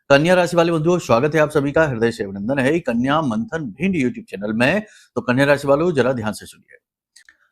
कन्या राशि वाले बंधुओं, स्वागत है आप सभी का हृदय से अभिनंदन है कन्या मंथन भिंड यूट्यूब चैनल में। तो कन्या राशि वालों जरा ध्यान से सुनिए।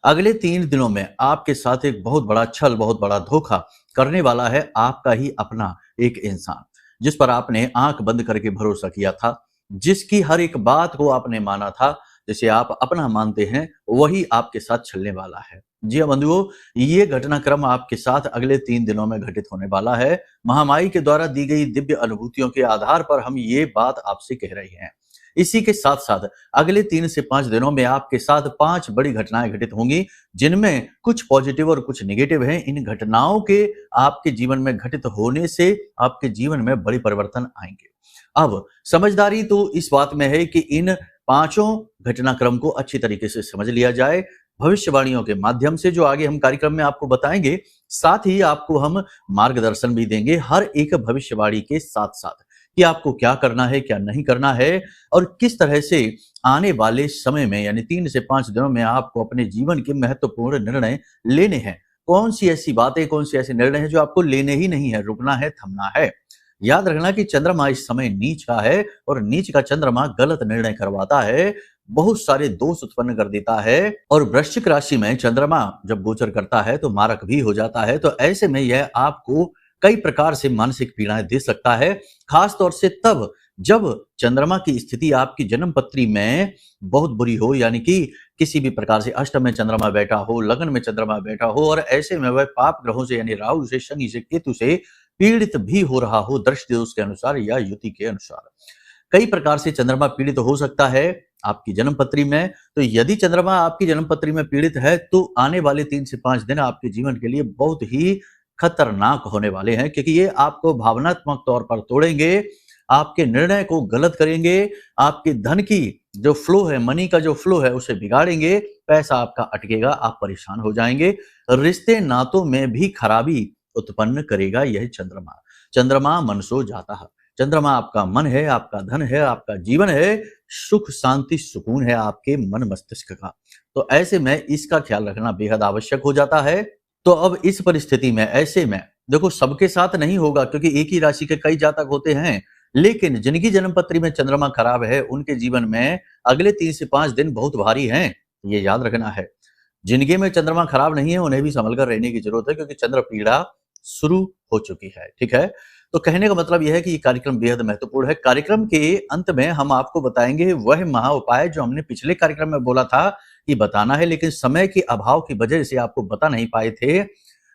अगले 3 दिनों में आपके साथ एक बहुत बड़ा छल, बहुत बड़ा धोखा करने वाला है आपका ही अपना एक इंसान, जिस पर आपने आंख बंद करके भरोसा किया था, जिसकी हर एक बात को आपने माना था, जिसे आप अपना मानते हैं, वही आपके साथ छलने वाला है। जी हाँ बंधुओं, ये घटनाक्रम आपके साथ अगले 3 दिनों में घटित होने वाला है। महामाई के द्वारा दी गई दिव्य अनुभूतियों के आधार पर हम ये बात आपसे कह रहे हैं। इसी के साथ साथ अगले 3 से 5 दिनों में आपके साथ 5 बड़ी घटनाएं घटित होंगी, जिनमें कुछ पॉजिटिव और कुछ नेगेटिव हैं। इन घटनाओं के आपके जीवन में घटित होने से आपके जीवन में बड़ी परिवर्तन आएंगे। अब समझदारी तो इस बात में है कि इन पांचों घटनाक्रम को अच्छी तरीके से समझ लिया जाए, भविष्यवाणियों के माध्यम से, जो आगे हम कार्यक्रम में आपको बताएंगे। साथ ही आपको हम मार्गदर्शन भी देंगे हर एक भविष्यवाणी के साथ साथ, कि आपको क्या करना है, क्या नहीं करना है, और किस तरह से आने वाले समय में यानी 3 से 5 दिनों में आपको अपने जीवन के महत्वपूर्ण निर्णय लेने हैं। कौन सी ऐसी बातें, कौन सी ऐसे निर्णय हैं जो आपको लेने ही नहीं है, रुकना है, थमना है। याद रखना कि चंद्रमा इस समय नीच का है, और नीच का चंद्रमा गलत निर्णय करवाता है, बहुत सारे दोष उत्पन्न कर देता है। और वृश्चिक राशि में चंद्रमा जब गोचर करता है तो मारक भी हो जाता है। तो ऐसे में यह आपको कई प्रकार से मानसिक पीड़ाएं दे सकता है, खास तौर से तब जब चंद्रमा की स्थिति आपकी जन्म पत्री में बहुत बुरी हो, यानी कि किसी भी प्रकार से अष्टम में चंद्रमा बैठा हो, लगन में चंद्रमा बैठा हो, और ऐसे में वह पाप ग्रहों से यानी राहु से, शनि से, केतु से पीड़ित भी हो रहा हो, दृष्टि दोष के अनुसार या युति के अनुसार। कई प्रकार से चंद्रमा पीड़ित हो सकता है आपकी जन्म पत्री में। तो यदि चंद्रमा आपकी जन्म पत्री में पीड़ित है तो आने वाले 3 से 5 दिन आपके जीवन के लिए बहुत ही खतरनाक होने वाले हैं, क्योंकि ये आपको भावनात्मक तौर पर तोड़ेंगे, आपके निर्णय को गलत करेंगे, आपके धन की जो फ्लो है, मनी का जो फ्लो है, उसे बिगाड़ेंगे, पैसा आपका अटकेगा, आप परेशान हो जाएंगे, रिश्ते नातों में भी खराबी उत्पन्न करेगा यह चंद्रमा। चंद्रमा मनसो जाता है। चंद्रमा आपका मन है, आपका धन है, आपका जीवन है, सुख शांति सुकून है आपके मन मस्तिष्क का। तो ऐसे में इसका ख्याल रखना बेहद आवश्यक हो जाता है। तो अब इस परिस्थिति में, ऐसे में देखो, सबके साथ नहीं होगा, क्योंकि एक ही राशि के कई जातक होते हैं, लेकिन जिनकी जन्म पत्री में चंद्रमा खराब है उनके जीवन में अगले 3 से 5 दिन बहुत भारी हैं, ये याद रखना है। जिनके में चंद्रमा खराब नहीं है उन्हें भी संभल कर रहने की जरूरत है, क्योंकि चंद्र पीड़ा शुरू हो चुकी है। ठीक है, तो कहने का मतलब यह है कि ये कार्यक्रम बेहद महत्वपूर्ण है। कार्यक्रम के अंत में हम आपको बताएंगे वह महा उपाय जो हमने पिछले कार्यक्रम में बोला था कि बताना है, लेकिन समय के अभाव की वजह से आपको बता नहीं पाए थे।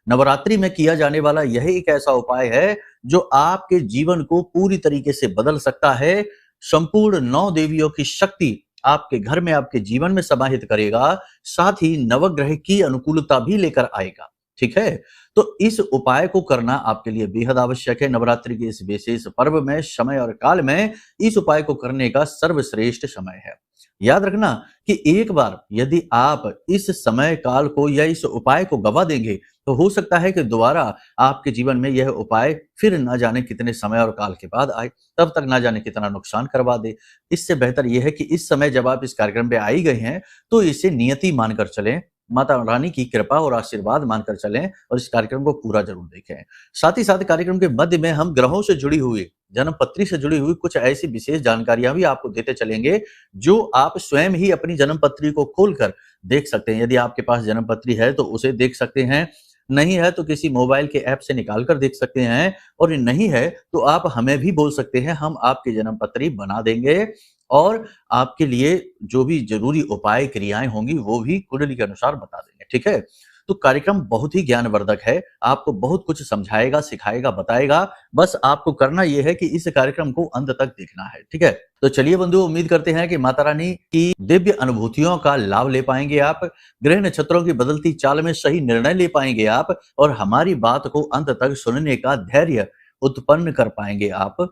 नवरात्रि में किया जाने वाला यह एक ऐसा उपाय है जो आपके जीवन को पूरी तरीके से बदल सकता है। संपूर्ण 9 देवियों की शक्ति आपके घर में, आपके जीवन में समाहित करेगा, साथ ही नवग्रह की अनुकूलता भी लेकर आएगा। ठीक है, तो इस उपाय को करना आपके लिए बेहद आवश्यक है। नवरात्रि के इस विशेष पर्व में, समय और काल में इस उपाय को करने का सर्वश्रेष्ठ समय है। याद रखना कि एक बार यदि आप इस समय काल को या इस उपाय को गवा देंगे तो हो सकता है कि दोबारा आपके जीवन में यह उपाय फिर ना जाने कितने समय और काल के बाद आए, तब तक ना जाने कितना नुकसान करवा दे। इससे बेहतर यह है कि इस समय जब आप इस कार्यक्रम पे आई गए हैं तो इसे नियति मानकर चलें, माता रानी की कृपा और आशीर्वाद मानकर चलें, और इस कार्यक्रम को पूरा जरूर देखें। साथ ही साथ कार्यक्रम के मध्य में हम ग्रहों से जुड़ी हुई, जन्म पत्री से जुड़ी हुई कुछ ऐसी विशेष जानकारियां भी आपको देते चलेंगे, जो आप स्वयं ही अपनी जन्म पत्री को खोलकर देख सकते हैं। यदि आपके पास जन्म पत्री है तो उसे देख सकते हैं, नहीं है तो किसी मोबाइल के ऐप से निकाल कर देख सकते हैं, और नहीं है तो आप हमें भी बोल सकते हैं, हम आपकी जन्म पत्री बना देंगे, और आपके लिए जो भी जरूरी उपाय क्रियाएं होंगी वो भी कुंडली के अनुसार बता देंगे। ठीक है, तो कार्यक्रम बहुत ही ज्ञानवर्धक है, आपको बहुत कुछ समझाएगा, सिखाएगा, बताएगा। बस आपको करना यह है कि इस कार्यक्रम को अंत तक देखना है। ठीक है, तो चलिए बंधु, उम्मीद करते हैं कि माता रानी की दिव्य अनुभूतियों का लाभ ले पाएंगे आप, ग्रह नक्षत्रों की बदलती चाल में सही निर्णय ले पाएंगे आप, और हमारी बात को अंत तक सुनने का धैर्य उत्पन्न कर पाएंगे आप।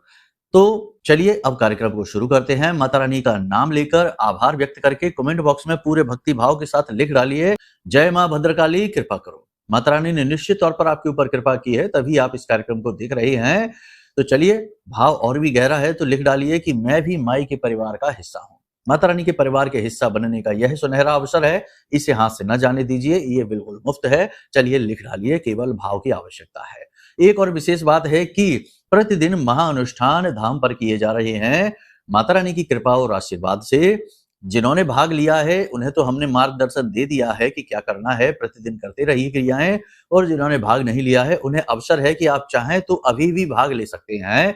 तो चलिए अब कार्यक्रम को शुरू करते हैं। माता रानी का नाम लेकर, आभार व्यक्त करके कमेंट बॉक्स में पूरे भक्ति भाव के साथ लिख डालिए, जय मां भद्रकाली कृपा करो। माता रानी ने निश्चित तौर पर आपके ऊपर कृपा की है, तभी आप इस कार्यक्रम को देख रहे हैं। तो चलिए, भाव और भी गहरा है तो लिख डालिए कि मैं भी माई के परिवार का हिस्सा हूं। माता रानी के परिवार के हिस्सा बनने का यह सुनहरा अवसर है, इसे हाथ से न जाने दीजिए, ये बिल्कुल मुफ्त है। चलिए लिख डालिए, केवल भाव की आवश्यकता है। एक और विशेष बात है कि प्रतिदिन महाअनुष्ठान धाम पर किए जा रहे हैं। माता रानी की कृपा और आशीर्वाद से जिन्होंने भाग लिया है उन्हें तो हमने मार्गदर्शन दे दिया है कि क्या करना है, प्रतिदिन करते रहिए क्रियाएं। और जिन्होंने भाग नहीं लिया है उन्हें अवसर है कि आप चाहें तो अभी भी भाग ले सकते हैं।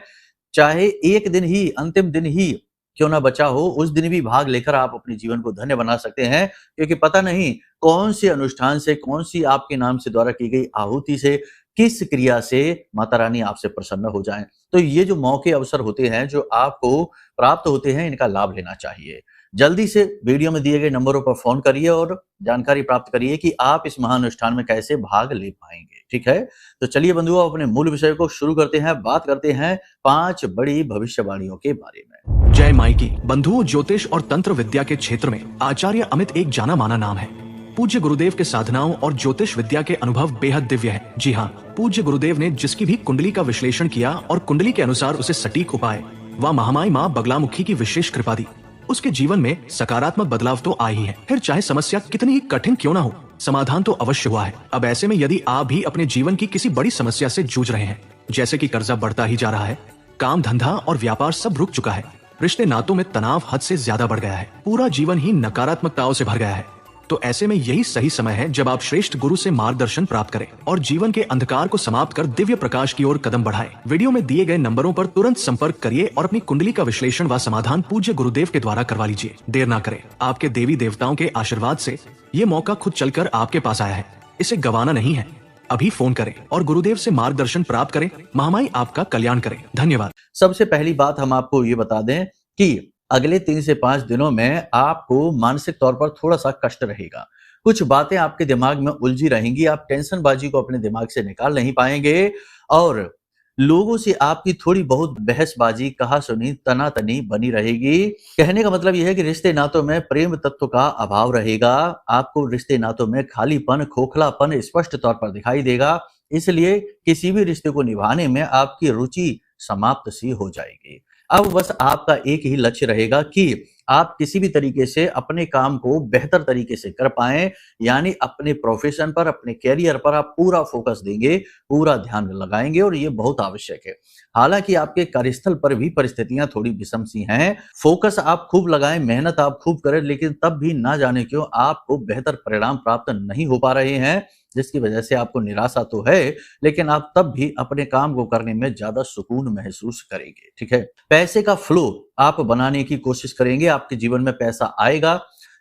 चाहे एक दिन ही, अंतिम दिन ही क्यों ना बचा हो, उस दिन भी भाग लेकर आप अपने जीवन को धन्य बना सकते हैं, क्योंकि पता नहीं कौन से अनुष्ठान से, कौन सी आपके नाम से द्वारा की गई आहुति से, किस क्रिया से माता रानी आपसे प्रसन्न हो जाएं। तो ये जो मौके अवसर होते हैं जो आपको प्राप्त होते हैं, इनका लाभ लेना चाहिए। जल्दी से वीडियो में दिए गए नंबरों पर फोन करिए और जानकारी प्राप्त करिए कि आप इस महाअनुष्ठान में कैसे भाग ले पाएंगे। ठीक है, तो चलिए बंधुओं, अपने मूल विषय को शुरू करते हैं। बात करते हैं 5 बड़ी भविष्यवाणियों के बारे में। जय माई की। बंधुओं, ज्योतिष और तंत्र विद्या के क्षेत्र में आचार्य अमित एक जाना माना नाम है। पूज्य गुरुदेव के साधनाओं और ज्योतिष विद्या के अनुभव बेहद दिव्य है। जी हाँ, पूज्य गुरुदेव ने जिसकी भी कुंडली का विश्लेषण किया और कुंडली के अनुसार उसे सटीक उपाय व महामाई माँ बगलामुखी की विशेष कृपा दी, उसके जीवन में सकारात्मक बदलाव तो आ ही है। फिर चाहे समस्या कितनी ही कठिन क्यों ना हो, समाधान तो अवश्य हुआ है। अब ऐसे में यदि आप भी अपने जीवन की किसी बड़ी समस्या से जूझ रहे हैं, जैसे कि कर्जा बढ़ता ही जा रहा है, काम धंधा और व्यापार सब रुक चुका है, रिश्ते नातों में तनाव हद से ज्यादा बढ़ गया है, पूरा जीवन ही नकारात्मकताओं से भर गया है, तो ऐसे में यही सही समय है जब आप श्रेष्ठ गुरु से मार्गदर्शन प्राप्त करें और जीवन के अंधकार को समाप्त कर दिव्य प्रकाश की ओर कदम बढ़ाएं। वीडियो में दिए गए नंबरों पर तुरंत संपर्क करिए और अपनी कुंडली का विश्लेषण व समाधान पूज्य गुरुदेव के द्वारा करवा लीजिए। देर ना करें, आपके देवी देवताओं के आशीर्वाद से ये मौका खुद चलकर आपके पास आया है, इसे गंवाना नहीं है। अभी फोन करें और गुरुदेव से मार्गदर्शन प्राप्त करें। महामाई आपका कल्याण करें। धन्यवाद। सबसे पहली बात हम आपको ये बता दें कि अगले 3 से 5 दिनों में आपको मानसिक तौर पर थोड़ा सा कष्ट रहेगा। कुछ बातें आपके दिमाग में उलझी रहेंगी, आप टेंशनबाजी को अपने दिमाग से निकाल नहीं पाएंगे और लोगों से आपकी थोड़ी बहुत बहसबाजी, कहा-सुनी, तना-तनी बनी रहेगी। कहने का मतलब यह है कि रिश्ते नातों में प्रेम तत्व का अभाव रहेगा। आपको रिश्ते नातों में खालीपन, खोखलापन स्पष्ट तौर पर दिखाई देगा। इसलिए किसी भी रिश्ते को निभाने में आपकी रुचि समाप्त सी हो जाएगी। अब बस आपका एक ही लक्ष्य रहेगा कि आप किसी भी तरीके से अपने काम को बेहतर तरीके से कर पाएं, यानी अपने प्रोफेशन पर, अपने कैरियर पर आप पूरा फोकस देंगे, पूरा ध्यान लगाएंगे और ये बहुत आवश्यक है। हालांकि आपके कार्यस्थल पर भी परिस्थितियां थोड़ी विषम सी हैं। फोकस आप खूब लगाएं, मेहनत आप खूब करें, लेकिन तब भी ना जाने क्यों आपको बेहतर परिणाम प्राप्त नहीं हो पा रहे हैं, जिसकी वजह से आपको निराशा तो है, लेकिन आप तब भी अपने काम को करने में ज्यादा सुकून महसूस करेंगे। ठीक है, पैसे का फ्लो आप बनाने की कोशिश करेंगे। आपके जीवन में पैसा आएगा,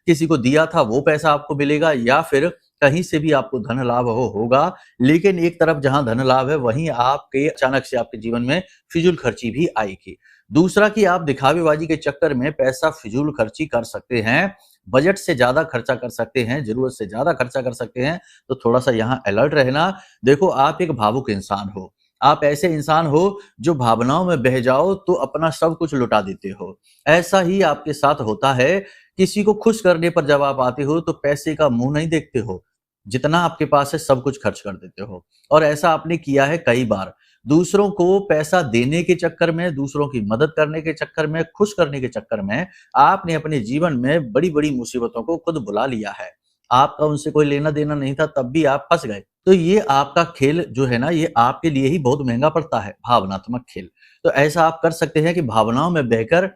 किसी को दिया था वो पैसा आपको मिलेगा या फिर कहीं से भी आपको धन लाभ होगा। लेकिन एक तरफ जहां धन लाभ है, वहीं आपके अचानक से आपके जीवन में फिजूल खर्ची भी आएगी। दूसरा कि आप दिखावेबाजी के चक्कर में पैसा फिजूल खर्ची कर सकते हैं, बजट से ज्यादा खर्चा कर सकते हैं, जरूरत से ज्यादा खर्चा कर सकते हैं, तो थोड़ा सा यहाँ अलर्ट रहना। देखो, आप एक भावुक इंसान हो, आप ऐसे इंसान हो जो भावनाओं में बह जाओ तो अपना सब कुछ लुटा देते हो। ऐसा ही आपके साथ होता है। किसी को खुश करने पर जब आप आते हो तो पैसे का मुंह नहीं देखते हो, जितना आपके पास है सब कुछ खर्च कर देते हो। और ऐसा आपने किया है कई बार। दूसरों को पैसा देने के चक्कर में, दूसरों की मदद करने के चक्कर में, खुश करने के चक्कर में आपने अपने जीवन में बड़ी बड़ी मुसीबतों को खुद बुला लिया है। आपका उनसे कोई लेना देना नहीं था, तब भी आप फंस गए। तो ये आपका खेल जो है ना, ये आपके लिए ही बहुत महंगा पड़ता है, भावनात्मक खेल। तो ऐसा आप कर सकते हैं कि भावनाओं में बहकर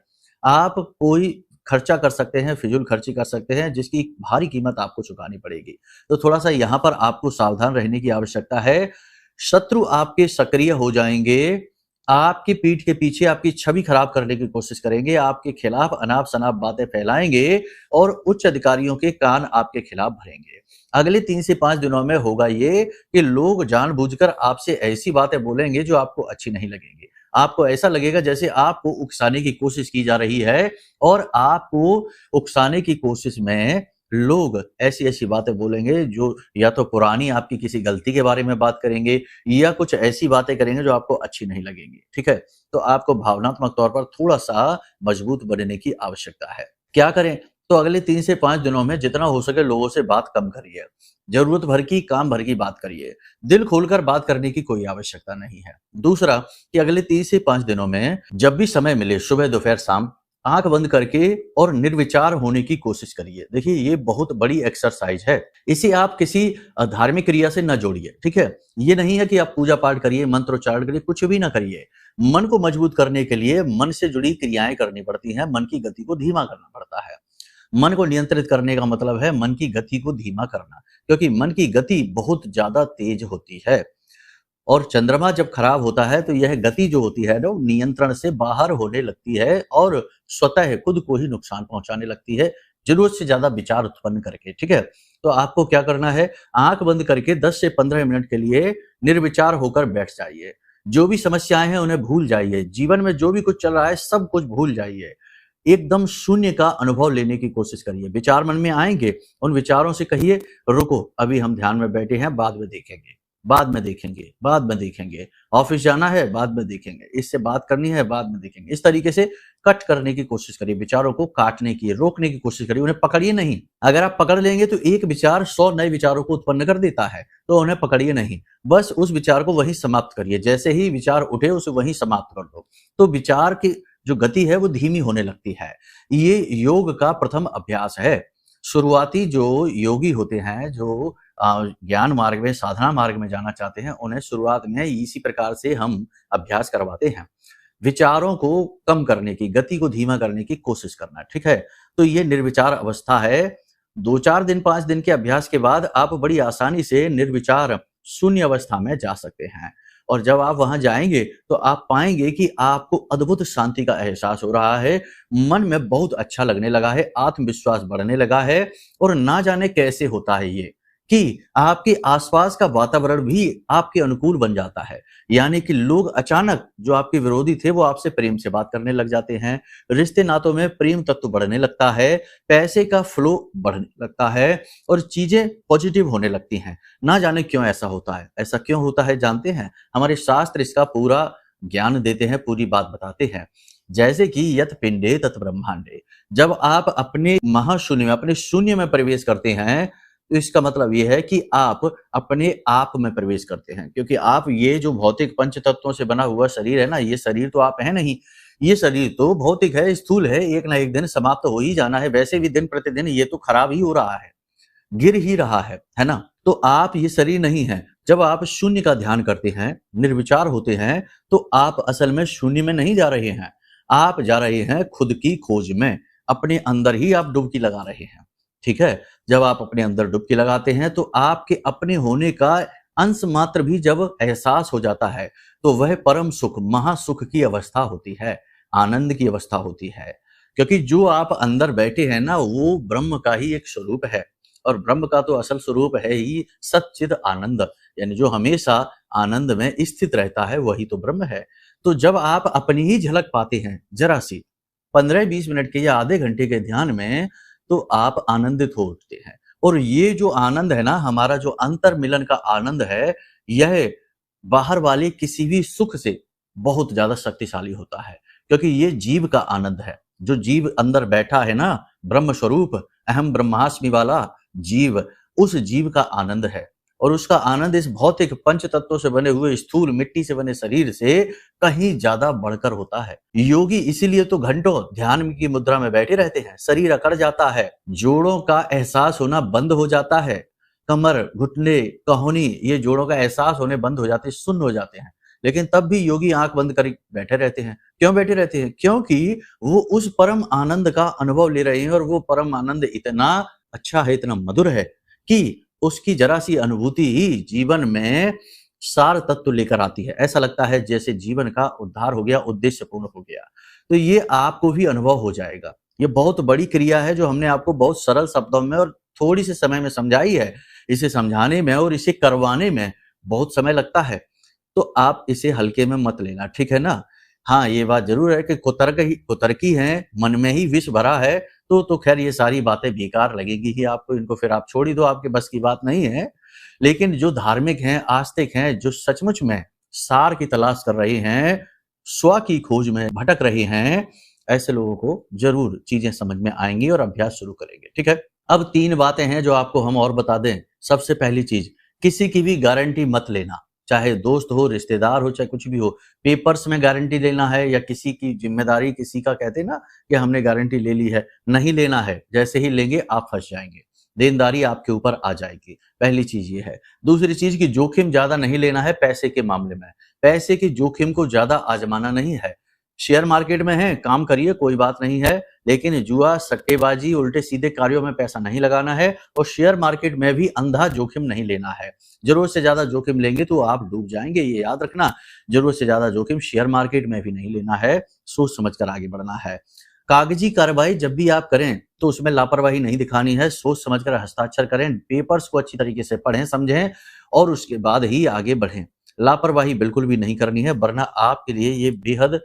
आप कोई खर्चा कर सकते हैं, फिजूल खर्ची कर सकते हैं, जिसकी भारी कीमत आपको चुकानी पड़ेगी। तो थोड़ा सा यहाँ पर आपको सावधान रहने की आवश्यकता है। शत्रु आपके सक्रिय हो जाएंगे, आपकी पीठ के पीछे आपकी छवि खराब करने की कोशिश करेंगे, आपके खिलाफ अनाप शनाप बातें फैलाएंगे और उच्च अधिकारियों के कान आपके खिलाफ भरेंगे। अगले 3 से 5 दिनों में होगा ये कि लोग जानबूझकर आपसे ऐसी बातें बोलेंगे जो आपको अच्छी नहीं लगेंगी। आपको ऐसा लगेगा जैसे आपको उकसाने की कोशिश की जा रही है और आपको उकसाने की कोशिश में लोग ऐसी-ऐसी बातें बोलेंगे जो या तो पुरानी आपकी किसी गलती के बारे में बात करेंगे या कुछ ऐसी बातें करेंगे जो आपको अच्छी नहीं लगेंगी। ठीक है? तो आपको भावनात्मक तौर पर थोड़ा-सा मजबूत बनने की आवश्यकता है। क्या करें? तो अगले 3 से 5 दिनों में जितना हो सके लोगों से बात कम करिए। जरूरत भर की, काम भर की बात करिए। दिल खोलकर बात करने की कोई आवश्यकता नहीं है। दूसरा कि अगले 3 से 5 दिनों में जब भी समय मिले, सुबह, दोपहर, शाम, आंख बंद करके और निर्विचार होने की कोशिश करिए। देखिए ये बहुत बड़ी एक्सरसाइज है। इसे आप किसी धार्मिक क्रिया से न जोड़िए, ठीक है? ये नहीं है कि आप पूजा पाठ करिए, मंत्रोच्चारण करिए, कुछ भी ना करिए। मन को मजबूत करने के लिए मन से जुड़ी क्रियाएं करनी पड़ती हैं, मन की गति को धीमा करना पड़ता है। मन को नियंत्रित करने का मतलब है मन की गति को धीमा करना, क्योंकि मन की गति बहुत ज्यादा तेज होती है। और चंद्रमा जब खराब होता है तो यह गति जो होती है ना, वो नियंत्रण से बाहर होने लगती है और स्वतः खुद को ही नुकसान पहुंचाने लगती है, जरूरत से ज्यादा विचार उत्पन्न करके, ठीक है? तो आपको क्या करना है, आंख बंद करके 10 से 15 मिनट के लिए निर्विचार होकर बैठ जाइए। जो भी समस्याएं हैं उन्हें भूल जाइए, जीवन में जो भी कुछ चल रहा है सब कुछ भूल जाइए। एकदम शून्य का अनुभव लेने की कोशिश करिए। विचार मन में आएंगे, उन विचारों से कहिए रुको, अभी हम ध्यान में बैठे हैं, बाद में देखेंगे, बाद में देखेंगे, बाद में देखेंगे। ऑफिस जाना है, बाद में देखेंगे। इससे बात करनी है, बाद में देखेंगे। इस तरीके से कट करने की कोशिश करिए, विचारों को काटने की, रोकने की कोशिश करिए, उन्हें पकड़िए नहीं। अगर आप पकड़ लेंगे तो एक विचार 100 नए विचारों को उत्पन्न कर देता है, तो उन्हें पकड़िए नहीं, बस उस विचार को वहीं समाप्त करिए। जैसे ही विचार उठे उसे वहीं समाप्त कर दो, तो विचार की जो गति है वो धीमी होने लगती है। ये योग का प्रथम अभ्यास है। शुरुआती जो योगी होते हैं, जो ज्ञान मार्ग में, साधना मार्ग में जाना चाहते हैं, उन्हें शुरुआत में इसी प्रकार से हम अभ्यास करवाते हैं। विचारों को कम करने की, गति को धीमा करने की कोशिश करना, ठीक है? तो ये निर्विचार अवस्था है। 2-4 दिन, 5 दिन के अभ्यास के बाद आप बड़ी आसानी से निर्विचार शून्य अवस्था में जा सकते हैं। और जब आप वहां जाएंगे तो आप पाएंगे कि आपको अद्भुत शांति का एहसास हो रहा है, मन में बहुत अच्छा लगने लगा है, आत्मविश्वास बढ़ने लगा है। और ना जाने कैसे होता है ये कि आपके आसपास का वातावरण भी आपके अनुकूल बन जाता है। यानी कि लोग अचानक, जो आपके विरोधी थे, वो आपसे प्रेम से बात करने लग जाते हैं। रिश्ते नातों में प्रेम तत्व बढ़ने लगता है, पैसे का फ्लो बढ़ने लगता है और चीजें पॉजिटिव होने लगती हैं। ना जाने क्यों ऐसा होता है। ऐसा क्यों होता है जानते हैं? हमारे शास्त्र इसका पूरा ज्ञान देते हैं, पूरी बात बताते हैं। जैसे कि यत पिंडे तत् ब्रह्मांडे, जब आप अपने महाशून्य में, अपने शून्य में प्रवेश करते हैं, तो इसका मतलब ये है कि आप अपने आप में प्रवेश करते हैं। क्योंकि आप, ये जो भौतिक पंच तत्वों से बना हुआ शरीर है ना, ये शरीर तो आप है नहीं। ये शरीर तो भौतिक है, स्थूल है, एक ना एक दिन समाप्त हो ही जाना है। वैसे भी दिन प्रतिदिन ये तो खराब ही हो रहा है, गिर ही रहा है ना? तो आप ये शरीर नहीं है। जब आप शून्य का ध्यान करते हैं, निर्विचार होते हैं, तो आप असल में शून्य में नहीं जा रहे हैं, आप जा रहे हैं खुद की खोज में। अपने अंदर ही आप डुबकी लगा रहे हैं, ठीक है? जब आप अपने अंदर डुबकी लगाते हैं तो आपके अपने होने का अंश मात्र भी जब एहसास हो जाता है, तो वह परम सुख, महासुख की अवस्था होती है, आनंद की अवस्था होती है। क्योंकि जो आप अंदर बैठे हैं ना, वो ब्रह्म का ही एक स्वरूप है। और ब्रह्म का तो असल स्वरूप है ही सच्चिद आनंद, यानी जो हमेशा आनंद में स्थित रहता है, वही तो ब्रह्म है। तो जब आप अपनी ही झलक पाते हैं, जरा सी 15-20 मिनट के या आधे घंटे के ध्यान में, तो आप आनंदित हो उठते हैं। और ये जो आनंद है ना, हमारा जो अंतर्मिलन का आनंद है, यह बाहर वाले किसी भी सुख से बहुत ज्यादा शक्तिशाली होता है। क्योंकि ये जीव का आनंद है। जो जीव अंदर बैठा है ना, ब्रह्म स्वरूप, अहम ब्रह्मास्मि वाला जीव, उस जीव का आनंद है। और उसका आनंद इस भौतिक पंच तत्वों से बने हुए स्थूल मिट्टी से बने शरीर से कहीं ज्यादा बढ़कर होता है। योगी इसीलिए तो घंटों ध्यान की मुद्रा में बैठे रहते हैं। शरीर अकड़ जाता है, जोड़ों का एहसास होना बंद हो जाता है, कमर, घुटने, कहोनी, ये जोड़ों का एहसास होने बंद हो जाते, शून्य हो जाते हैं। लेकिन तब भी योगी आंख बंद कर बैठे रहते हैं। क्यों बैठे रहते हैं? क्योंकि वो उस परम आनंद का अनुभव ले रहे हैं। और वो परम आनंद इतना अच्छा है, इतना मधुर है कि उसकी जरा सी अनुभूति ही जीवन में सार तत्व लेकर आती है। ऐसा लगता है जैसे जीवन का उद्धार हो गया, उद्देश्य पूर्ण हो गया। तो ये आपको भी अनुभव हो जाएगा। ये बहुत बड़ी क्रिया है जो हमने आपको बहुत सरल शब्दों में और थोड़ी से समय में समझाई है। इसे समझाने में और इसे करवाने में बहुत समय लगता है, तो आप इसे हल्के में मत लेना, ठीक है ना? हाँ, ये बात जरूर है कि कुतर्की है, मन में ही विष भरा है, तो खैर ये सारी बातें बेकार लगेगी ही आपको। इनको फिर आप छोड़ ही दो, आपके बस की बात नहीं है। लेकिन जो धार्मिक हैं, आस्तिक हैं, जो सचमुच में सार की तलाश कर रहे हैं, स्व की खोज में भटक रहे हैं, ऐसे लोगों को जरूर चीजें समझ में आएंगी और अभ्यास शुरू करेंगे, ठीक है? अब 3 बातें हैं जो आपको हम और बता दें। सबसे पहली चीज, किसी की भी गारंटी मत लेना। चाहे दोस्त हो, रिश्तेदार हो, चाहे कुछ भी हो, पेपर्स में गारंटी लेना है या किसी की जिम्मेदारी, किसी का कहते हैं ना कि हमने गारंटी ले ली है, नहीं लेना है। जैसे ही लेंगे आप फंस जाएंगे, देनदारी आपके ऊपर आ जाएगी। पहली चीज ये है। दूसरी चीज की जोखिम ज्यादा नहीं लेना है पैसे के मामले में। पैसे की जोखिम को ज्यादा आजमाना नहीं है। शेयर मार्केट में है, काम करिए, कोई बात नहीं है, लेकिन जुआ, सट्टेबाजी, उल्टे सीधे कार्यों में पैसा नहीं लगाना है और शेयर मार्केट में भी अंधा जोखिम नहीं लेना है। जरूरत से ज्यादा जोखिम लेंगे तो आप डूब जाएंगे, ये याद रखना। जरूरत से ज्यादा जोखिम शेयर मार्केट में भी नहीं लेना है, सोच समझकर आगे बढ़ना है। कागजी कार्रवाई जब भी आप करें तो उसमें लापरवाही नहीं दिखानी है, सोच समझकर हस्ताक्षर करें, पेपर्स को अच्छी तरीके से पढ़ें, समझें और उसके बाद ही आगे बढ़ें। लापरवाही बिल्कुल भी नहीं करनी है, वरना आपके लिए ये बेहद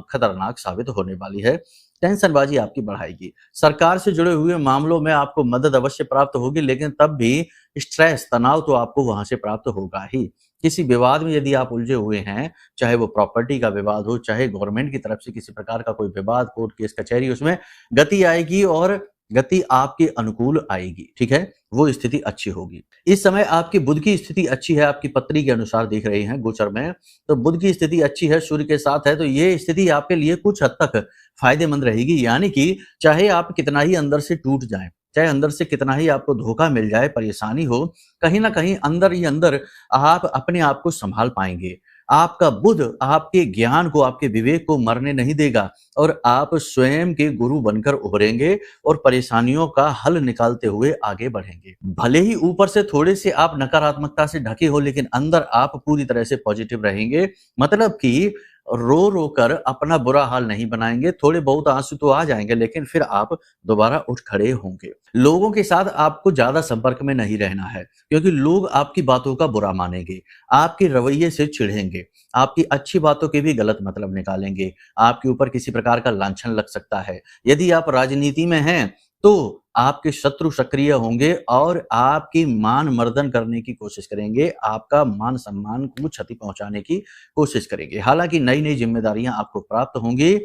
खतरनाक साबित होने वाली है। टेंशनबाजी आपकी बढ़ाएगी। सरकार से जुड़े हुए मामलों में आपको मदद अवश्य प्राप्त होगी, लेकिन तब भी स्ट्रेस, तनाव तो आपको वहां से प्राप्त होगा ही। किसी विवाद में यदि आप उलझे हुए हैं, चाहे वो प्रॉपर्टी का विवाद हो, चाहे गवर्नमेंट की तरफ से किसी प्रकार का कोई विवाद, कोर्ट केस कचहरी, उसमें गति आएगी और गति आपके अनुकूल आएगी। ठीक है, वो स्थिति अच्छी होगी। इस समय आपकी बुध की स्थिति अच्छी है, आपकी पत्री के अनुसार देख रहे हैं गोचर में, तो बुध की स्थिति अच्छी है, सूर्य के साथ है, तो ये स्थिति आपके लिए कुछ हद तक फायदेमंद रहेगी। यानी कि चाहे आप कितना ही अंदर से टूट जाएं, चाहे अंदर से कितना ही आपको धोखा मिल जाए, परेशानी हो, कहीं ना कहीं अंदर ही अंदर आप अपने आप को संभाल पाएंगे। आपका बुध आपके ज्ञान को, आपके विवेक को मरने नहीं देगा और आप स्वयं के गुरु बनकर उभरेंगे और परेशानियों का हल निकालते हुए आगे बढ़ेंगे। भले ही ऊपर से थोड़े से आप नकारात्मकता से ढके हो, लेकिन अंदर आप पूरी तरह से पॉजिटिव रहेंगे। मतलब कि रो रो कर अपना बुरा हाल नहीं बनाएंगे। थोड़े बहुत आंसू तो आ जाएंगे, लेकिन फिर आप दोबारा उठ खड़े होंगे। लोगों के साथ आपको ज्यादा संपर्क में नहीं रहना है, क्योंकि लोग आपकी बातों का बुरा मानेंगे, आपके रवैये से चिढ़ेंगे, आपकी अच्छी बातों के भी गलत मतलब निकालेंगे, आपके ऊपर किसी प्रकार का लांछन लग सकता है। यदि आप राजनीति में हैं तो आपके शत्रु सक्रिय होंगे और आपकी मान मर्दन करने की कोशिश करेंगे, आपका मान सम्मान को क्षति पहुंचाने की कोशिश करेंगे। हालांकि नई नई जिम्मेदारियां आपको प्राप्त होंगी।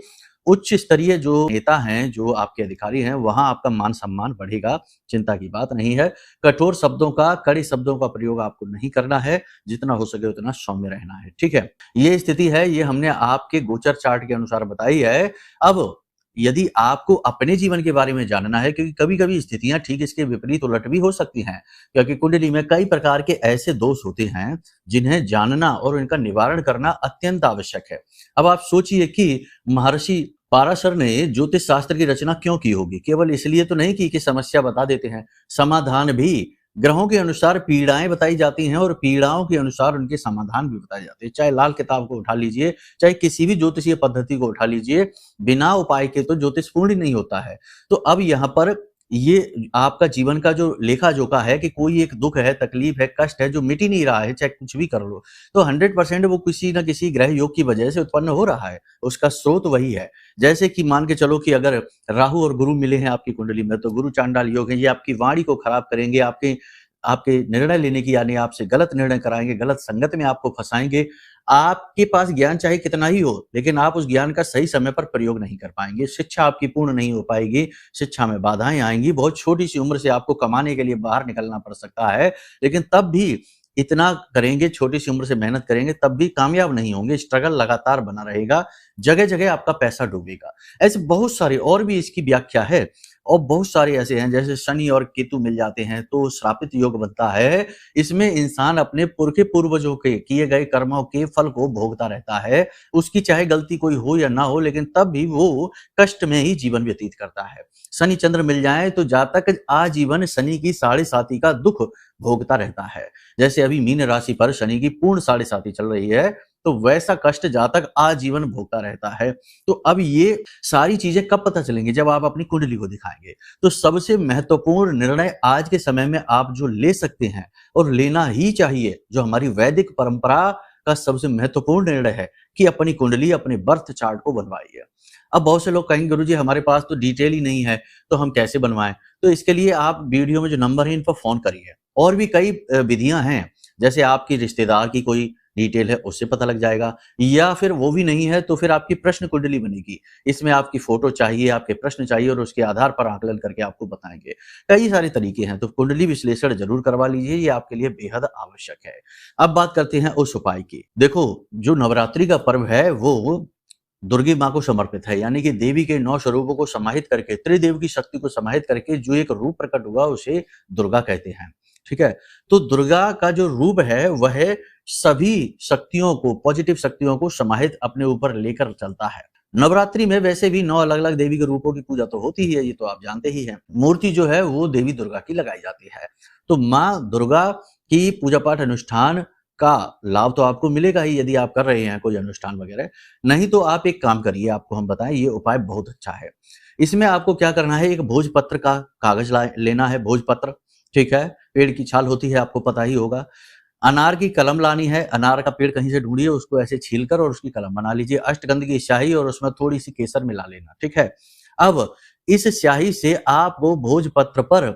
उच्च स्तरीय जो नेता हैं, जो आपके अधिकारी हैं, वहां आपका मान सम्मान बढ़ेगा, चिंता की बात नहीं है। कठोर शब्दों का, कड़े शब्दों का प्रयोग आपको नहीं करना है, जितना हो सके उतना सौम्य रहना है। ठीक है, ये स्थिति है, ये हमने आपके गोचर चार्ट के अनुसार बताई है। अब यदि आपको अपने जीवन के बारे में जानना है, क्योंकि कभी कभी स्थितियां ठीक इसके विपरीत उलट भी हो सकती हैं, क्योंकि कुंडली में कई प्रकार के ऐसे दोष होते हैं जिन्हें जानना और उनका निवारण करना अत्यंत आवश्यक है। अब आप सोचिए कि महर्षि पाराशर ने ज्योतिष शास्त्र की रचना क्यों की होगी? केवल इसलिए तो नहीं कि समस्या बता देते हैं, समाधान भी। ग्रहों के अनुसार पीड़ाएं बताई जाती हैं और पीड़ाओं के अनुसार उनके समाधान भी बताए जाते हैं। चाहे लाल किताब को उठा लीजिए, चाहे किसी भी ज्योतिषीय पद्धति को उठा लीजिए, बिना उपाय के तो ज्योतिष पूर्ण नहीं होता है। तो अब यहाँ पर ये आपका जीवन का जो लेखा जोखा है कि कोई एक दुख है, तकलीफ है, कष्ट है जो मिट ही नहीं रहा है, चाहे कुछ भी कर लो, तो 100% वो किसी न किसी ग्रह योग की वजह से उत्पन्न हो रहा है, उसका स्रोत वही है। जैसे कि मान के चलो कि अगर राहु और गुरु मिले हैं आपकी कुंडली में, तो गुरु चांडाल योग है, ये आपकी वाणी को खराब करेंगे, आपके आपके निर्णय लेने की, यानी आपसे गलत निर्णय कराएंगे, गलत संगत में आपको फंसाएंगे। आपके पास ज्ञान चाहे कितना ही हो, लेकिन आप उस ज्ञान का सही समय पर प्रयोग नहीं कर पाएंगे। शिक्षा आपकी पूर्ण नहीं हो पाएगी, शिक्षा में बाधाएं आएंगी। बहुत छोटी सी उम्र से आपको कमाने के लिए बाहर निकलना पड़ सकता है, लेकिन तब भी इतना करेंगे, छोटी सी उम्र से मेहनत करेंगे, तब भी कामयाब नहीं होंगे। स्ट्रगल लगातार बना रहेगा, जगह जगह आपका पैसा डूबेगा। ऐसे बहुत सारे और भी इसकी व्याख्या है, और बहुत सारे ऐसे हैं, जैसे शनि और केतु मिल जाते हैं तो श्रापित योग बनता है। इसमें इंसान अपने पुरखे पूर्वजों के किए गए कर्मों के फल को भोगता रहता है। उसकी चाहे गलती कोई हो या ना हो, लेकिन तब भी वो कष्ट में ही जीवन व्यतीत करता है। शनि चंद्र मिल जाए तो जातक आजीवन शनि की 7.5 का दुख भोगता रहता है। जैसे अभी मीन राशि पर शनि की पूर्ण 7.5 चल रही है, तो वैसा कष्ट जातक आजीवन भोगता रहता है। तो अब ये सारी चीजें कब पता चलेंगी? जब आप अपनी कुंडली को दिखाएंगे। तो सबसे महत्वपूर्ण निर्णय आज के समय में आप जो ले सकते हैं और लेना ही चाहिए, जो हमारी वैदिक परंपरा का सबसे महत्वपूर्ण निर्णय है, कि अपनी कुंडली, अपने बर्थ चार्ट को बनवाइए। अब बहुत से लोग कहेंगे गुरुजी हमारे पास तो डिटेल ही नहीं है, तो हम कैसे बनवाएं? तो इसके लिए आप वीडियो में जो नंबर है इन पर फोन करिए। और भी कई विधियां हैं, जैसे आपकी रिश्तेदार की कोई डिटेल है उससे पता लग जाएगा, या फिर वो भी नहीं है तो फिर आपकी प्रश्न कुंडली बनेगी। इसमें आपकी फोटो चाहिए, आपके प्रश्न चाहिए और उसके आधार पर आकलन करके आपको बताएंगे। कई सारे तरीके हैं, तो कुंडली विश्लेषण जरूर करवा लीजिए, ये आपके लिए बेहद आवश्यक है। अब बात करते हैं उस उपाय की। देखो, जो नवरात्रि का पर्व है वो दुर्गी माँ को समर्पित है, यानी कि देवी के 9 स्वरूपों को समाहित करके, त्रिदेव की शक्ति को समाहित करके जो एक रूप प्रकट हुआ उसे दुर्गा कहते हैं। ठीक है, तो दुर्गा का जो रूप है वह सभी शक्तियों को, पॉजिटिव शक्तियों को समाहित अपने ऊपर लेकर चलता है। नवरात्रि में वैसे भी 9 अलग-अलग देवी के रूपों की पूजा तो होती ही है, ये तो आप जानते ही हैं। मूर्ति जो है वो देवी दुर्गा की लगाई जाती है। तो माँ दुर्गा की पूजा पाठ अनुष्ठान का लाभ तो आपको मिलेगा ही यदि आप कर रहे हैं कोई अनुष्ठान वगैरह। नहीं तो आप एक काम करिए, आपको हम बताएं, ये उपाय बहुत अच्छा है। इसमें आपको क्या करना है, एक भोजपत्र का कागज लेना है, भोजपत्र। ठीक है, पेड़ की छाल होती है, आपको पता ही होगा। अनार की कलम लानी है, अनार का पेड़ कहीं से ढूंढिए, उसको ऐसे छीलकर और उसकी कलम बना लीजिए। अष्टगंध की स्याही और उसमें थोड़ी सी केसर मिला लेना। ठीक है, अब इस स्याही से आप वो भोजपत्र पर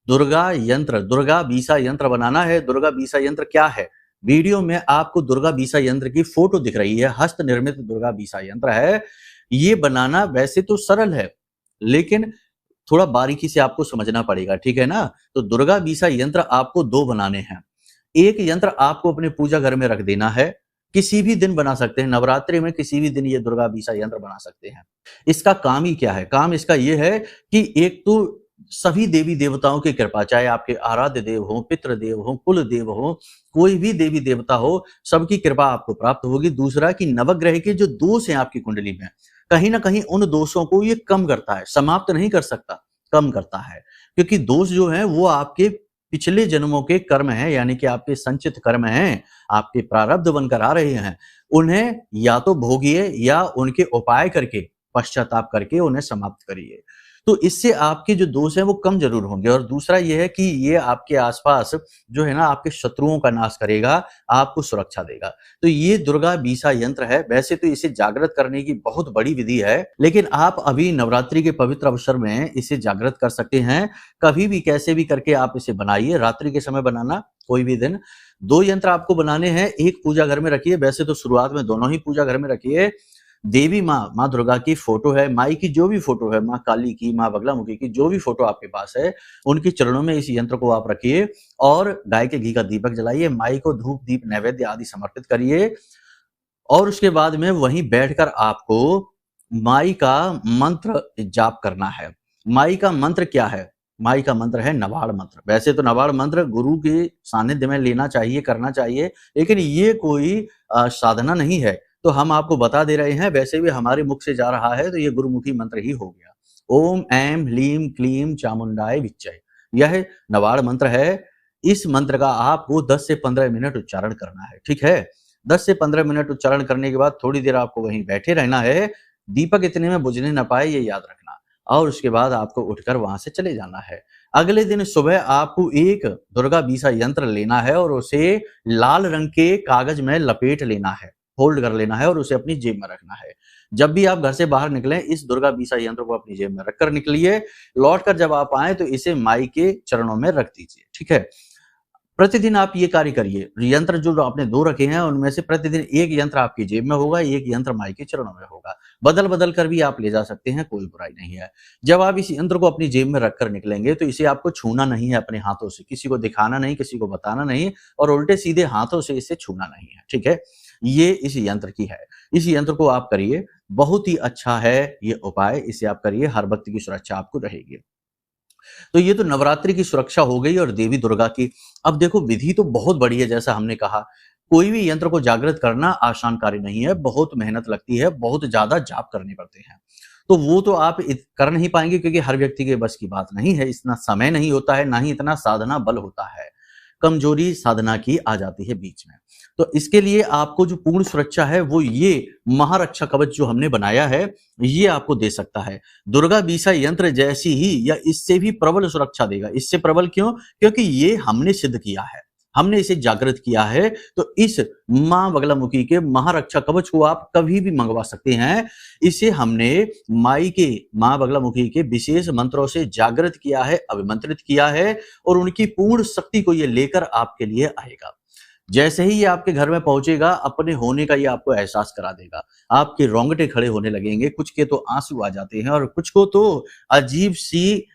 दुर्गा यंत्र, दुर्गा बीसा यंत्र बनाना है। दुर्गा बीसा यंत्र क्या है, वीडियो में आपको दुर्गा बीसा यंत्र की फोटो दिख रही है, हस्त निर्मित दुर्गा बीसा यंत्र है। ये बनाना वैसे तो सरल है, लेकिन थोड़ा बारीकी से आपको समझना पड़ेगा, ठीक है ना। तो दुर्गा बीसा यंत्र आपको 2 बनाने हैं। एक यंत्र आपको अपने पूजा घर में रख देना है, किसी भी दिन बना सकते हैं, नवरात्रि में किसी भी दिन ये दुर्गा बीसा यंत्र बना सकते हैं। इसका काम ही क्या है, काम इसका ये है कि एक तो सभी देवी देवताओं की कृपा, चाहे आपके आराध्य देव हो, पितृ देव हो, कुल देव हो, कोई भी देवी देवता हो, सबकी कृपा आपको प्राप्त होगी। दूसरा कि नवग्रह के जो दोष हैं आपकी कुंडली में, कहीं ना कहीं उन दोषों को ये कम करता है, समाप्त नहीं कर सकता, कम करता है। क्योंकि दोष जो है वो आपके पिछले जन्मों के कर्म हैं, यानी कि आपके संचित कर्म हैं, आपके प्रारब्ध बनकर आ रहे हैं। उन्हें या तो भोगिए या उनके उपाय करके, पश्चाताप करके उन्हें समाप्त करिए। तो इससे आपके जो दोष हैं वो कम जरूर होंगे। और दूसरा ये है कि ये आपके आसपास जो है ना, आपके शत्रुओं का नाश करेगा, आपको सुरक्षा देगा। तो ये दुर्गा बीसा यंत्र है। वैसे तो इसे जागृत करने की बहुत बड़ी विधि है, लेकिन आप अभी नवरात्रि के पवित्र अवसर में इसे जागृत कर सकते हैं। कभी भी कैसे भी करके आप इसे बनाइए, रात्रि के समय बनाना, कोई भी दिन। 2 यंत्र आपको बनाने हैं, एक पूजा घर में रखिए। वैसे तो शुरुआत में दोनों ही पूजा घर में रखिए। देवी माँ दुर्गा की फोटो है, माई की जो भी फोटो है, माँ काली की, माँ बगलामुखी की जो भी फोटो आपके पास है, उनके चरणों में इस यंत्र को आप रखिए और गाय के घी का दीपक जलाइए। माई को धूप दीप नैवेद्य आदि समर्पित करिए और उसके बाद में वहीं बैठकर आपको माई का मंत्र जाप करना है। माई का मंत्र क्या है, माई का मंत्र है नवाड़ मंत्र। वैसे तो नवाड़ मंत्र गुरु के सानिध्य में लेना चाहिए, करना चाहिए, लेकिन ये कोई साधना नहीं है, तो हम आपको बता दे रहे हैं। वैसे भी हमारे मुख से जा रहा है तो ये गुरुमुखी मंत्र ही हो गया। ओम ऐं ह्लीं क्लीं चामुंडाय विच्चय, यह नवाड़ मंत्र है। इस मंत्र का आपको 10 से 15 मिनट उच्चारण करना है। ठीक है, 10 से 15 मिनट उच्चारण करने के बाद थोड़ी देर आपको वहीं बैठे रहना है। दीपक इतने में बुझने न पाए, ये याद रखना। और उसके बाद आपको उठकर वहां से चले जाना है। अगले दिन सुबह आपको एक दुर्गा बीसा यंत्र लेना है और उसे लाल रंग के कागज में लपेट लेना है, होल्ड कर लेना है और उसे अपनी जेब में रखना है। जब भी आप घर से बाहर निकलें, इस दुर्गा बीसा यंत्र को अपनी जेब में रखकर निकलिए। लौटकर जब आप आए तो इसे माई के चरणों में रख दीजिए। ठीक है, प्रतिदिन आप ये कार्य करिए। यंत्र जो आपने 2 रखे हैं उनमें से प्रतिदिन एक यंत्र आपकी जेब में होगा, एक यंत्र माई के चरणों में होगा। बदल बदल कर भी आप ले जा सकते हैं, कोई बुराई नहीं है। जब आप इस यंत्र को अपनी जेब में रखकर निकलेंगे तो इसे आपको छूना नहीं है अपने हाथों से, किसी को दिखाना नहीं, किसी को बताना नहीं और उल्टे सीधे हाथों से इसे छूना नहीं है। ठीक है, ये इस यंत्र की है। इस यंत्र को आप करिए, बहुत ही अच्छा है ये उपाय, इसे आप करिए, हर वक्त की सुरक्षा आपको रहेगी। तो ये तो नवरात्रि की सुरक्षा हो गई और देवी दुर्गा की। अब देखो, विधि तो बहुत बड़ी है, जैसा हमने कहा। कोई भी यंत्र को जागृत करना आसान कार्य नहीं है, बहुत मेहनत लगती है, बहुत ज्यादा जाप करने पड़ते हैं। तो वो तो आप कर नहीं पाएंगे क्योंकि हर व्यक्ति के बस की बात नहीं है, इतना समय नहीं होता है, ना ही इतना साधना बल होता है। कमजोरी साधना की आ जाती है बीच में। तो इसके लिए आपको जो पूर्ण सुरक्षा है वो ये महारक्षा कवच जो हमने बनाया है, ये आपको दे सकता है। दुर्गा बीसा यंत्र जैसी ही या इससे भी प्रबल सुरक्षा देगा। इससे प्रबल क्यों? क्योंकि ये हमने सिद्ध किया है, हमने इसे जागृत किया है। तो इस मां बगलामुखी के महारक्षा कवच को आप कभी भी मंगवा सकते हैं। इसे हमने माई के, मां बगलामुखी के विशेष मंत्रों से जागृत किया है, अभिमंत्रित किया है और उनकी पूर्ण शक्ति को ये लेकर आपके लिए आएगा। जैसे ही ये आपके घर में पहुंचेगा, अपने होने का ये आपको एहसास करा देगा। आपके रोंगटे खड़े होने लगेंगे, कुछ के तो आंसू आ जाते हैं और कुछ को तो अजीब सी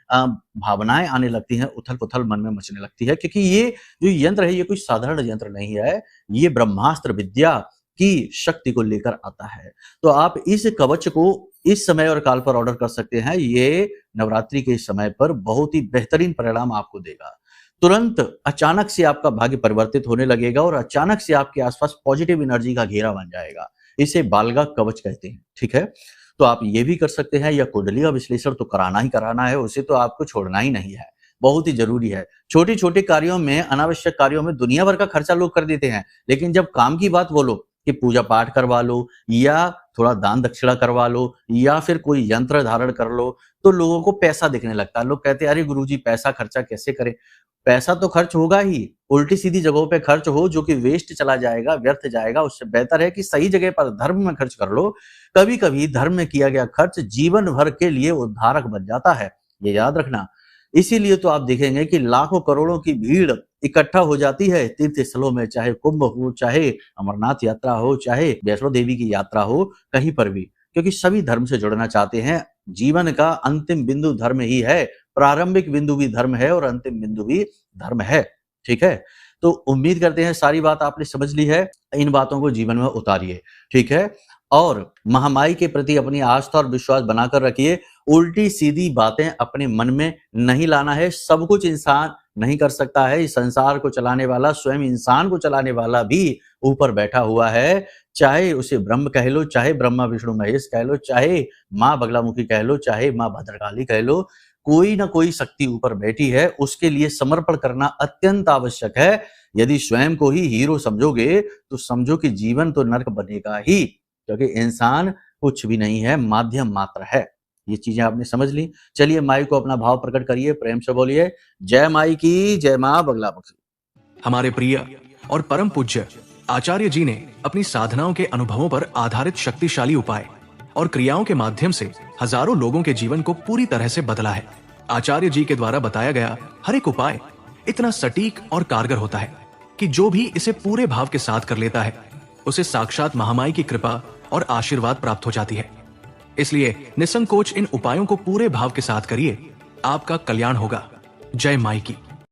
भावनाएं आने लगती हैं, उथल-पुथल मन में मचने लगती है, क्योंकि ये जो यंत्र है ये कोई साधारण यंत्र नहीं है, ये ब्रह्मास्त्र विद्या की शक्ति को लेकर आता है। तो आप इस कवच को इस समय और काल पर ऑर्डर कर सकते हैं। ये नवरात्रि के समय पर बहुत ही बेहतरीन परिणाम आपको देगा। तुरंत अचानक से आपका भाग्य परिवर्तित होने लगेगा और अचानक से आपके आसपास पॉजिटिव एनर्जी का घेरा बन जाएगा। इसे बालगा कवच कहते हैं, ठीक है? तो आप ये भी कर सकते हैं, या कुंडली का विश्लेषण तो कराना ही कराना है, उसे तो आपको छोड़ना ही नहीं है। बहुत ही ज़रूरी है। छोटे-छोटे कार्यों में, अनावश्यक कार्यों में दुनिया भर का खर्चा लोग कर देते हैं, लेकिन जब काम की बात बोलो कि पूजा पाठ करवा लो या थोड़ा दान दक्षिणा करवा लो या फिर कोई यंत्र धारण कर लो, तो लोगों को पैसा दिखने लगता है। लोग कहते हैं, अरे गुरुजी पैसा खर्चा कैसे करें? पैसा तो खर्च होगा ही, उल्टी-सीधी जगहों पे खर्च हो जो कि वेस्ट चला जाएगा, व्यर्थ जाएगा। उससे बेहतर है कि सही जगह पर धर्म में खर्च कर लो। कभी-कभी धर्म में किया गया खर्च जीवन भर के लिए उद्धारक बन जाता है, ये याद रखना। इसीलिए तो आप देखेंगे कि लाखों करोड़ों की भीड़ इकट्ठा हो जाती है तीर्थ स्थलों में, चाहे कुंभ हो, चाहे अमरनाथ यात्रा हो, चाहे वैष्णो देवी की यात्रा हो, कहीं पर भी, क्योंकि सभी धर्म से जुड़ना चाहते हैं। जीवन का अंतिम बिंदु धर्म ही है, प्रारंभिक बिंदु भी धर्म है और अंतिम बिंदु भी धर्म है, ठीक है? तो उम्मीद करते हैं सारी बात आपने समझ ली है। इन बातों को जीवन में उतारिए, ठीक है? और महामाई के प्रति अपनी आस्था और विश्वास बनाकर रखिए। उल्टी सीधी बातें अपने मन में नहीं लाना है। सब कुछ इंसान नहीं कर सकता है। इस संसार को चलाने वाला, स्वयं इंसान को चलाने वाला भी ऊपर बैठा हुआ है। चाहे उसे ब्रह्म कह लो, चाहे ब्रह्मा विष्णु महेश कह लो, चाहे माँ बगलामुखी कह लो, चाहे माँ भद्रकाली कह लो, कोई ना कोई शक्ति ऊपर बैठी है। उसके लिए समर्पण करना अत्यंत आवश्यक है। यदि स्वयं को ही हीरो समझोगे तो समझो कि जीवन तो नर्क बनेगा ही, क्योंकि इंसान कुछ भी नहीं है, माध्यम मात्र है। ये चीजें आपने समझ ली। चलिए माई को अपना भाव प्रकट करिए, प्रेम से बोलिए, जय माई की, जय माँ बगलामुखी। हमारे प्रिय और परम पूज्य आचार्य जी ने अपनी साधनाओं के अनुभवों पर आधारित शक्तिशाली उपाय और क्रियाओं के माध्यम से हजारों लोगों के जीवन को पूरी तरह से बदला है। आचार्य जी के द्वारा बताया गया हर एक उपाय इतना सटीक और कारगर होता है कि जो भी इसे पूरे भाव के साथ कर लेता है, उसे साक्षात महामाई की कृपा और आशीर्वाद प्राप्त हो जाती है। इसलिए निसंकोच इन उपायों को पूरे भाव के साथ करिए, आपका कल्याण होगा। जय माई की।